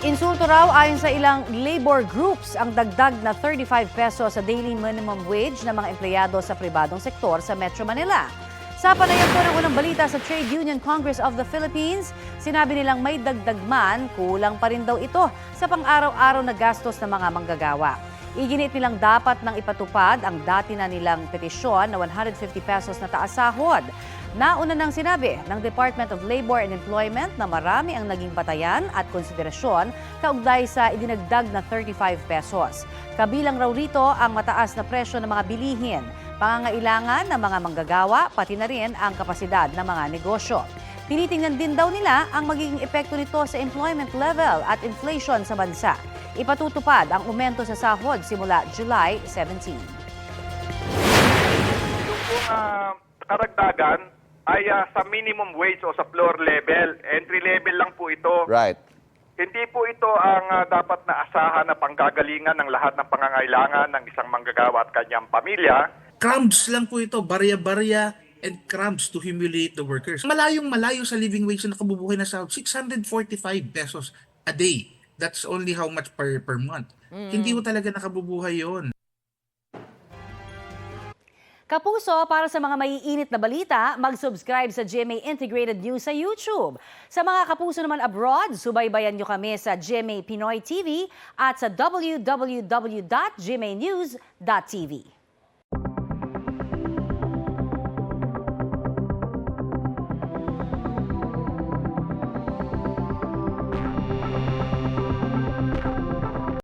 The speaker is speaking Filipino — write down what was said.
Insulto raw ayon sa ilang labor groups ang dagdag na 35 pesos sa daily minimum wage ng mga empleyado sa pribadong sektor sa Metro Manila. Sa panayam po ng unang balita sa Trade Union Congress of the Philippines, sinabi nilang may dagdag man, kulang pa rin daw ito sa pang-araw-araw na gastos ng mga manggagawa. Iginit nilang dapat nang ipatupad ang dati na nilang petisyon na 150 pesos na taas sahod. Nauna nang sinabi ng Department of Labor and Employment na marami ang naging batayan at konsiderasyon kaugnay sa idinagdag na 35 pesos. Kabilang raw rito ang mataas na presyo ng mga bilihin, pangangailangan ng mga manggagawa, pati na rin ang kapasidad ng mga negosyo. Tinitingnan din daw nila ang magiging epekto nito sa employment level at inflation sa bansa. Ipatutupad ang aumento sa sahod simula July 17. Yung karagdagan ay sa minimum wage o sa floor level. Entry level lang po ito. Right. Hindi po ito ang dapat na asahan na panggagalingan ng lahat ng pangangailangan ng isang manggagawa at kanyang pamilya. Crumbs lang po ito, barya-barya and crumbs to humiliate the workers. Malayong-malayo sa living wage na nakabubuhay na sa 645 pesos a day. That's only how much per month. Hindi ko talaga nakabubuhay yon. Kapuso, para sa mga maiinit na balita, mag-subscribe sa GMA Integrated News sa YouTube. Sa mga kapuso naman abroad, subaybayan nyo kami sa GMA Pinoy TV at sa www.gmanews.tv.